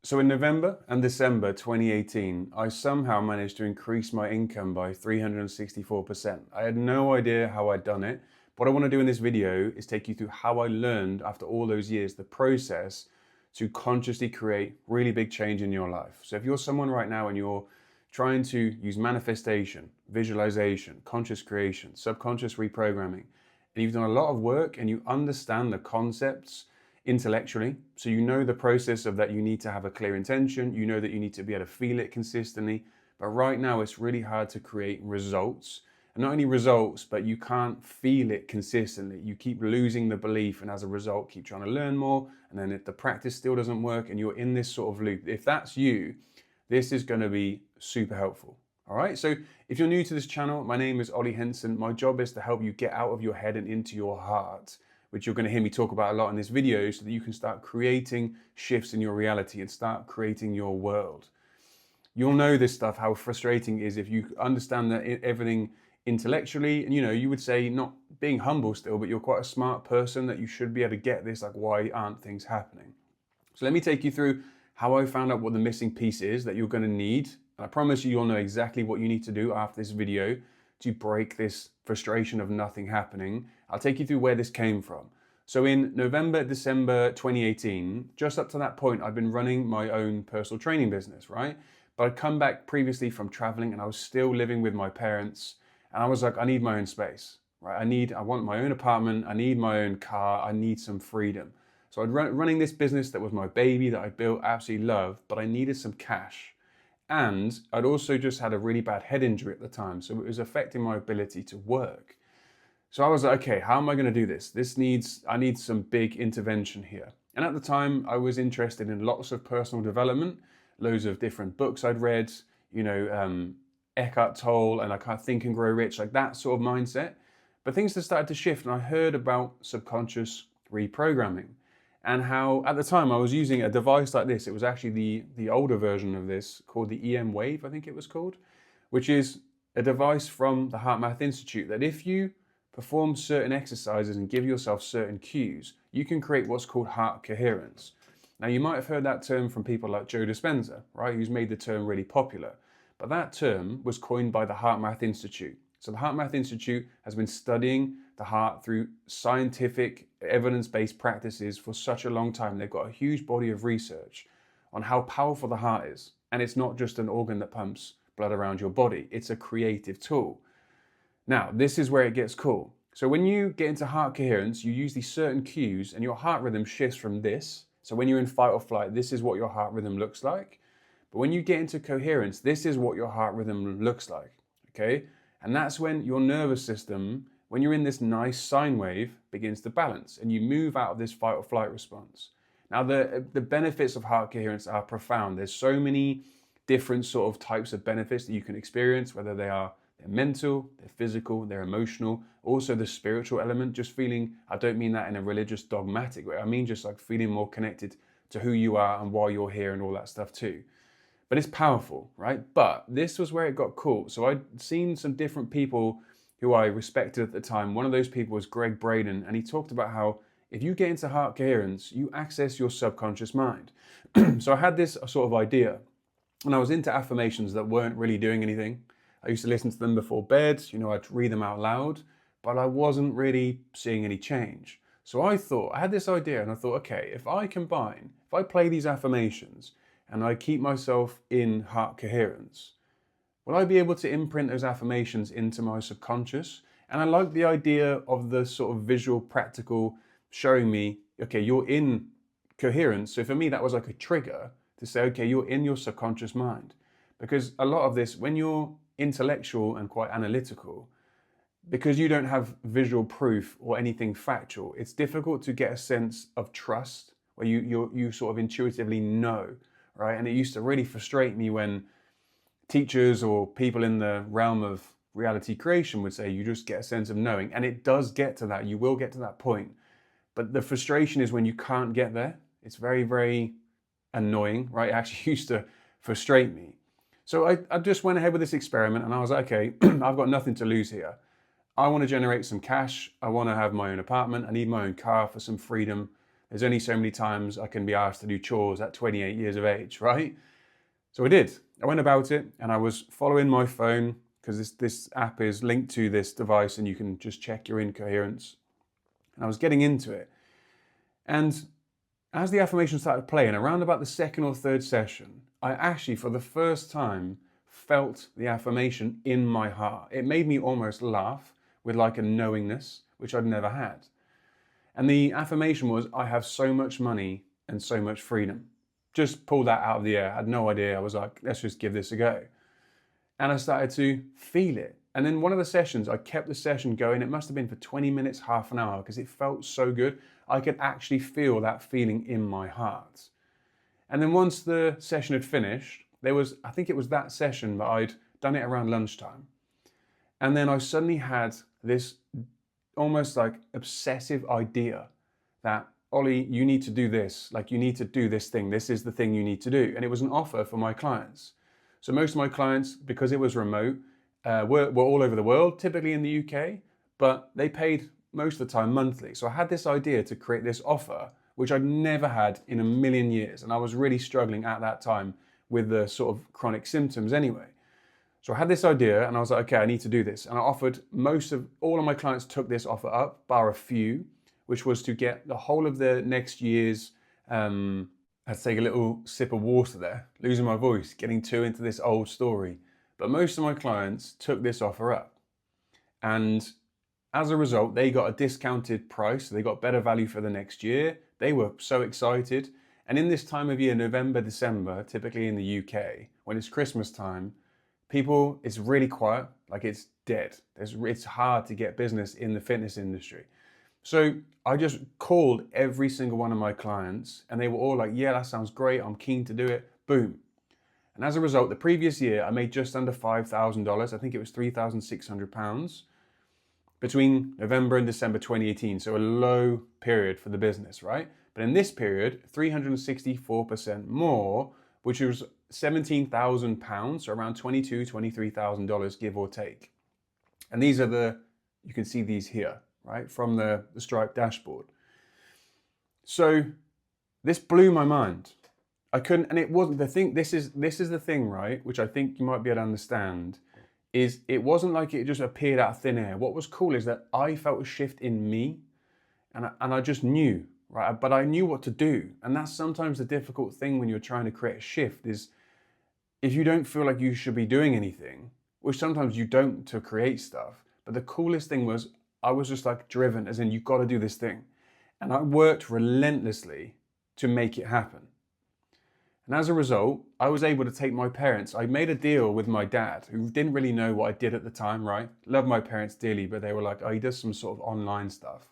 So in November and December 2018, I somehow managed to increase my income by 364%. I had no idea how I'd done it. What I want to do in this video is take you through how I learned after all those years, the process to consciously create really big change in your life. So if you're someone right now and you're trying to use manifestation, visualization, conscious creation, subconscious reprogramming, and you've done a lot of work and you understand the concepts intellectually, so you know the process of that you need to have a clear intention, you know that you need to be able to feel it consistently, but right now it's really hard to create results. And not only results, but you can't feel it consistently. You keep losing the belief, and as a result keep trying to learn more, and then if the practice still doesn't work and you're in this sort of loop, if that's you, this is going to be super helpful. All right, so if you're new to this channel, my name is Ollie Henson. My job is to help you get out of your head and into your heart, which you're going to hear me talk about a lot in this video, so that you can start creating shifts in your reality and start creating your world. You'll know this stuff, how frustrating it is if you understand that everything intellectually, and you would say, not being humble still, but you're quite a smart person, that you should be able to get this, like, why aren't things happening? So let me take you through how I found out what the missing piece is that you're going to need. And I promise you'll know exactly what you need to do after this video to break this frustration of nothing happening. I'll take you through where this came from. So in November, December 2018, just up to that point, I'd been running my own personal training business, right? But I'd come back previously from traveling and I was still living with my parents. And I was like, I need my own space, right? I want my own apartment. I need my own car. I need some freedom. So I'd running this business that was my baby, that I built, absolutely loved, but I needed some cash. And I'd also just had a really bad head injury at the time, so it was affecting my ability to work. So I was like, okay, how am I going to do this? I need some big intervention here. And at the time, I was interested in lots of personal development, loads of different books I'd read, Eckhart Tolle, and I kind of Think and Grow Rich, like that sort of mindset. But things just started to shift, and I heard about subconscious reprogramming. And how at the time I was using a device like this. It was actually the older version of this, called the EM Wave, I think it was called, which is a device from the Heart Math Institute that if you perform certain exercises and give yourself certain cues, you can create what's called heart coherence. Now you might have heard that term from people like Joe Dispenza, right, who's made the term really popular. But that term was coined by the Heart Math Institute. So the Heart Math Institute has been studying the heart through scientific, evidence-based practices for such a long time. They've got a huge body of research on how powerful the heart is. And it's not just an organ that pumps blood around your body. It's a creative tool. Now, this is where it gets cool. So when you get into heart coherence, you use these certain cues and your heart rhythm shifts from this. So when you're in fight or flight, this is what your heart rhythm looks like. But when you get into coherence, this is what your heart rhythm looks like, okay? And that's when your nervous system, when you're in this nice sine wave, begins to balance and you move out of this fight or flight response. Now, the benefits of heart coherence are profound. There's so many different sort of types of benefits that you can experience, whether they're mental, they're physical, they're emotional, also the spiritual element, just feeling, I don't mean that in a religious dogmatic way, I mean just like feeling more connected to who you are and why you're here and all that stuff too. But it's powerful, right? But this was where it got cool. So I'd seen some different people who I respected at the time. One of those people was Greg Braden, and he talked about how if you get into heart coherence, you access your subconscious mind. So I had this sort of idea, and I was into affirmations that weren't really doing anything. I used to listen to them before bed, I'd read them out loud, but I wasn't really seeing any change. So I had this idea, and I thought, okay, if I play these affirmations, and I keep myself in heart coherence, will I be able to imprint those affirmations into my subconscious? And I like the idea of the sort of visual, practical, showing me, okay, you're in coherence. So for me, that was like a trigger to say, okay, you're in your subconscious mind. Because a lot of this, when you're intellectual and quite analytical, because you don't have visual proof or anything factual, it's difficult to get a sense of trust where you sort of intuitively know. Right? And it used to really frustrate me when teachers or people in the realm of reality creation would say, you just get a sense of knowing. And it does get to that. You will get to that point. But the frustration is when you can't get there. It's very, very annoying, right? It actually used to frustrate me. So I just went ahead with this experiment and I was like, okay, I've got nothing to lose here. I want to generate some cash. I want to have my own apartment. I need my own car for some freedom. There's only so many times I can be asked to do chores at 28 years of age, right? So I did. I went about it and I was following my phone because this app is linked to this device and you can just check your incoherence. And I was getting into it. And as the affirmation started playing, around about the second or third session, I actually, for the first time, felt the affirmation in my heart. It made me almost laugh with like a knowingness, which I'd never had. And the affirmation was, I have so much money and so much freedom. Just pulled that out of the air. I had no idea. I was like, let's just give this a go. And I started to feel it. And then one of the sessions, I kept the session going. It must have been for 20 minutes, half an hour, because it felt so good. I could actually feel that feeling in my heart. And then once the session had finished, I think it was that session that I'd done it around lunchtime. And then I suddenly had this almost like obsessive idea that, Ollie, you need to do this. Like, you need to do this thing. This is the thing you need to do. And it was an offer for my clients. So most of my clients, because it was remote, were all over the world, typically in the UK, but they paid most of the time monthly. So I had this idea to create this offer, which I'd never had in a million years. And I was really struggling at that time with the sort of chronic symptoms anyway. So I had this idea and I was like, okay, I need to do this. And I offered, all of my clients took this offer up, bar a few, which was to get the whole of the next year's, I had to take a little sip of water there, losing my voice, getting too into this old story. But most of my clients took this offer up. And as a result, they got a discounted price. They got better value for the next year. They were so excited. And in this time of year, November, December, typically in the UK, when it's Christmas time, it's really quiet, like it's dead. It's hard to get business in the fitness industry. So I just called every single one of my clients and they were all like, yeah, that sounds great. I'm keen to do it. Boom. And as a result, the previous year, I made just under $5,000. I think it was £3,600 between November and December 2018. So a low period for the business, right? But in this period, 364% more, which was £17,000, so around $22,000, $23,000, give or take. And these are you can see these here, right, from the Stripe dashboard. So this blew my mind. I couldn't, and it wasn't the thing, this is the thing, right, which I think you might be able to understand, is it wasn't like it just appeared out of thin air. What was cool is that I felt a shift in me, and I just knew, right, but I knew what to do. And that's sometimes the difficult thing when you're trying to create a shift is, if you don't feel like you should be doing anything, which sometimes you don't to create stuff, but the coolest thing was I was just like driven, as in you've got to do this thing. And I worked relentlessly to make it happen. And as a result, I was able to take my parents. I made a deal with my dad, who didn't really know what I did at the time, right? Love my parents dearly, but they were like, oh, he does some sort of online stuff.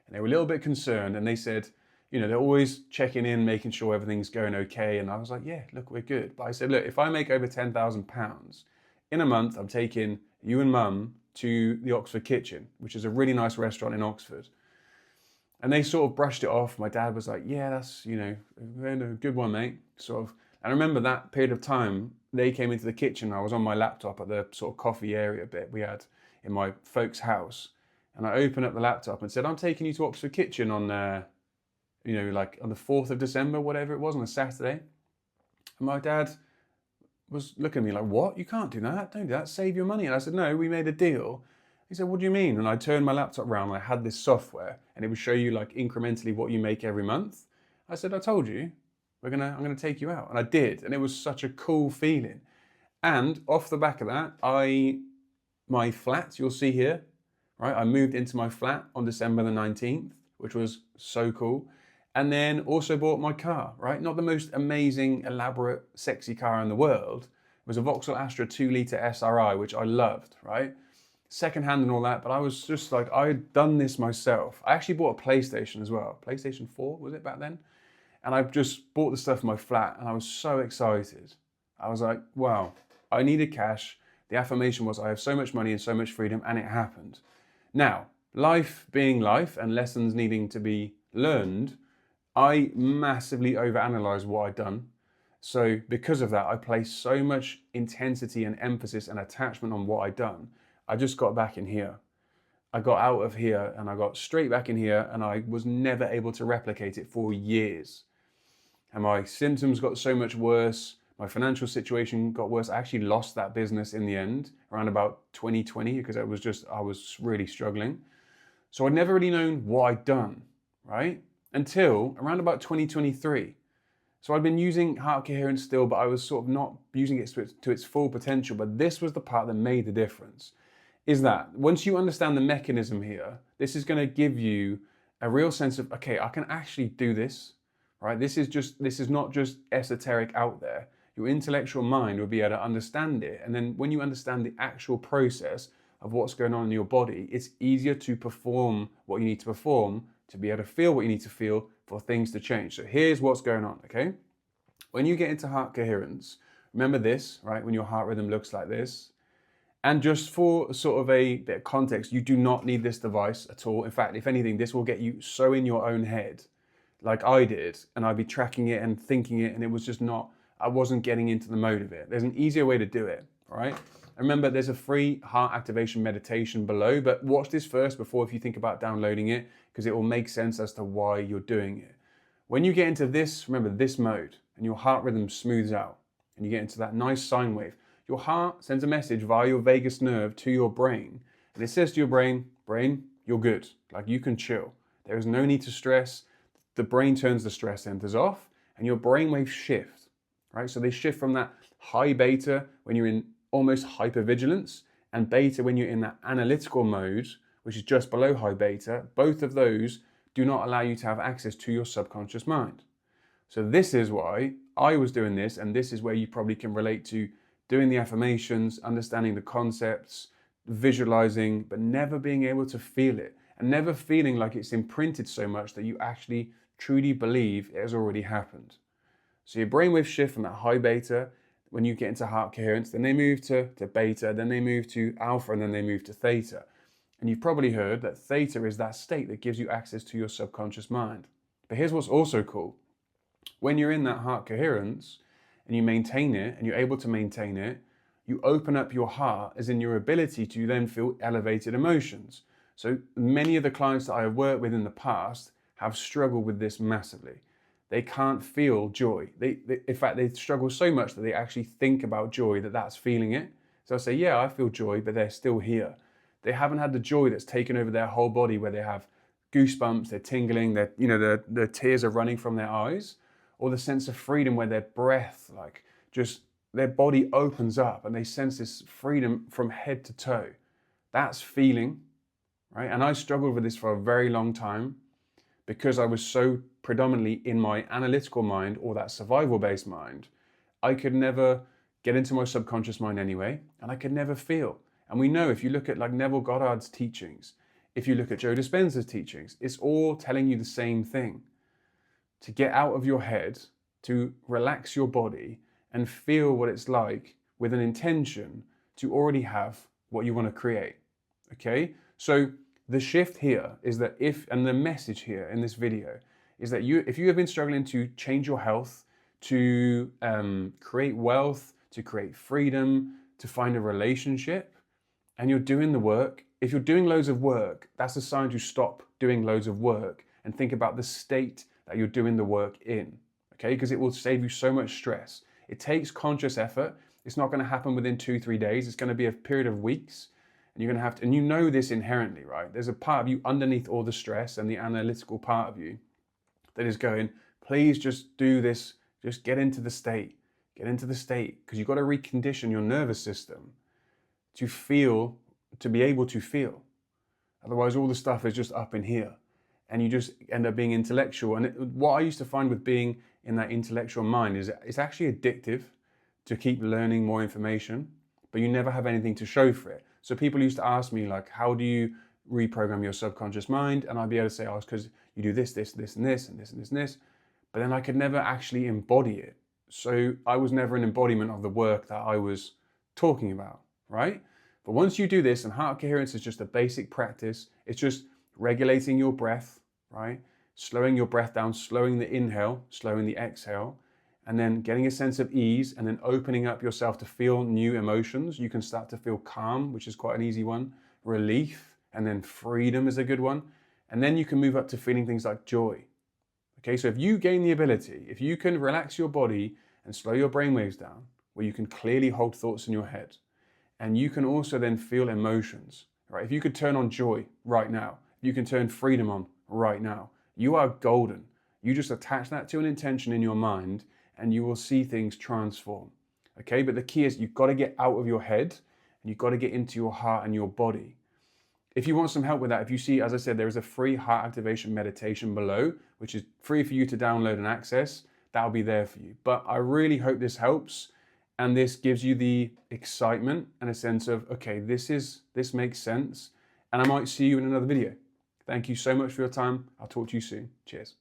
And they were a little bit concerned and they said, you know, they're always checking in, making sure everything's going okay. And I was like, yeah, look, we're good. But I said, look, if I make over £10,000 in a month, I'm taking you and mum to the Oxford Kitchen, which is a really nice restaurant in Oxford. And they sort of brushed it off. My dad was like, yeah, that's, you know, a good one, mate. Sort of. And I remember that period of time, they came into the kitchen. I was on my laptop at the sort of coffee area bit we had in my folks' house. And I opened up the laptop and said, I'm taking you to Oxford Kitchen on, you know, like on the 4th of December, whatever it was, on a Saturday. And my dad was looking at me like, what? You can't do that. Don't do that. Save your money. And I said, no, we made a deal. He said, what do you mean? And I turned my laptop around and I had this software and it would show you like incrementally what you make every month. I said, I told you, I'm going to take you out. And I did. And it was such a cool feeling. And off the back of that, my flat, you'll see here, right? I moved into my flat on December the 19th, which was so cool. And then also bought my car, right? Not the most amazing, elaborate, sexy car in the world. It was a Vauxhall Astra 2-litre SRI, which I loved, right? Secondhand and all that, but I was just like, I had done this myself. I actually bought a PlayStation as well. PlayStation 4, was it back then? And I just bought the stuff for my flat and I was so excited. I was like, wow, I needed cash. The affirmation was, I have so much money and so much freedom, and it happened. Now, life being life and lessons needing to be learned, I massively overanalyzed what I'd done. So because of that, I placed so much intensity and emphasis and attachment on what I'd done. I just got back in here. I got out of here and I got straight back in here, and I was never able to replicate it for years. And my symptoms got so much worse. My financial situation got worse. I actually lost that business in the end around about 2020 because I was really struggling. So I'd never really known what I'd done, right? Until around about 2023. So I'd been using heart coherence still, but I was sort of not using it to its full potential. But this was the part that made the difference. Is that once you understand the mechanism here, this is going to give you a real sense of, okay, I can actually do this, right? This is not just esoteric out there. Your intellectual mind will be able to understand it. And then when you understand the actual process of what's going on in your body, it's easier to perform what you need to perform, to be able to feel what you need to feel for things to change. So here's what's going on, okay? When you get into heart coherence, remember this, right? When your heart rhythm looks like this. And just for sort of a bit of context, you do not need this device at all. In fact, if anything, this will get you so in your own head, like I did, and I'd be tracking it and thinking it, and it was just not, I wasn't getting into the mode of it. There's an easier way to do it, all right? Remember, there's a free heart activation meditation below, but watch this first before if you think about downloading it, because it will make sense as to why you're doing it. When you get into this, remember this mode, and your heart rhythm smooths out, and you get into that nice sine wave, your heart sends a message via your vagus nerve to your brain, and it says to your brain, you're good, like you can chill. There is no need to stress. The brain turns the stress centers off, and your brain waves shift, right? So they shift from that high beta when you're in almost hypervigilance, and beta when you're in that analytical mode, which is just below high beta. Both of those do not allow you to have access to your subconscious mind. So this is why I was doing this, and this is where you probably can relate to doing the affirmations, understanding the concepts, visualizing, but never being able to feel it, and never feeling like it's imprinted so much that you actually truly believe it has already happened. So your brainwave shift from that high beta when you get into heart coherence, then they move to beta, then they move to alpha, and then they move to theta. And you've probably heard that theta is that state that gives you access to your subconscious mind. But here's what's also cool. When you're in that heart coherence and you maintain it, and you're able to maintain it, you open up your heart, as in your ability to then feel elevated emotions. So many of the clients that I have worked with in the past have struggled with this massively. They can't feel joy. In fact, they struggle so much that they actually think about joy, that's feeling it. So I say, yeah, I feel joy, but they're still here. They haven't had the joy that's taken over their whole body, where they have goosebumps, they're tingling, their tears are running from their eyes, or the sense of freedom where their breath, like just their body opens up and they sense this freedom from head to toe. That's feeling, right? And I struggled with this for a very long time, because I was so predominantly in my analytical mind, or that survival-based mind. I could never get into my subconscious mind anyway, and I could never feel. And we know, if you look at like Neville Goddard's teachings, if you look at Joe Dispenza's teachings, it's all telling you the same thing. To get out of your head, to relax your body and feel what it's like, with an intention to already have what you want to create, okay? So the shift here is that and the message here in this video is that if you have been struggling to change your health, to create wealth, to create freedom, to find a relationship, and you're doing the work, if you're doing loads of work, that's a sign to stop doing loads of work and think about the state that you're doing the work in, okay? Because it will save you so much stress. It takes conscious effort. It's not going to happen within 2-3 days. It's going to be a period of weeks. And you're going to have to, and you know this inherently, right? There's a part of you underneath all the stress and the analytical part of you that is going, please just do this. Just get into the state. Get into the state. Because you've got to recondition your nervous system to feel, to be able to feel. Otherwise, all the stuff is just up in here. And you just end up being intellectual. And what I used to find with being in that intellectual mind is it's actually addictive to keep learning more information, but you never have anything to show for it. So people used to ask me, like, how do you reprogram your subconscious mind? And I'd be able to say, oh, it's because you do this, this, this, and this, and this, and this, and this. But then I could never actually embody it. So I was never an embodiment of the work that I was talking about, right? But once you do this, and heart coherence is just a basic practice, it's just regulating your breath, right? Slowing your breath down, slowing the inhale, slowing the exhale, and then getting a sense of ease, and then opening up yourself to feel new emotions. You can start to feel calm, which is quite an easy one, relief, and then freedom is a good one. And then you can move up to feeling things like joy. Okay, so if you gain the ability, if you can relax your body and slow your brain waves down, where you can clearly hold thoughts in your head, and you can also then feel emotions, right? If you could turn on joy right now, you can turn freedom on right now, you are golden. You just attach that to an intention in your mind and you will see things transform. Okay, but the key is you've got to get out of your head and you've got to get into your heart and your body. If you want some help with that, if you see, as I said, there is a free heart activation meditation below, which is free for you to download and access. That'll be there for you. But I really hope this helps and this gives you the excitement and a sense of, okay, this makes sense. And I might see you in another video. Thank you so much for your time. I'll talk to you soon. Cheers.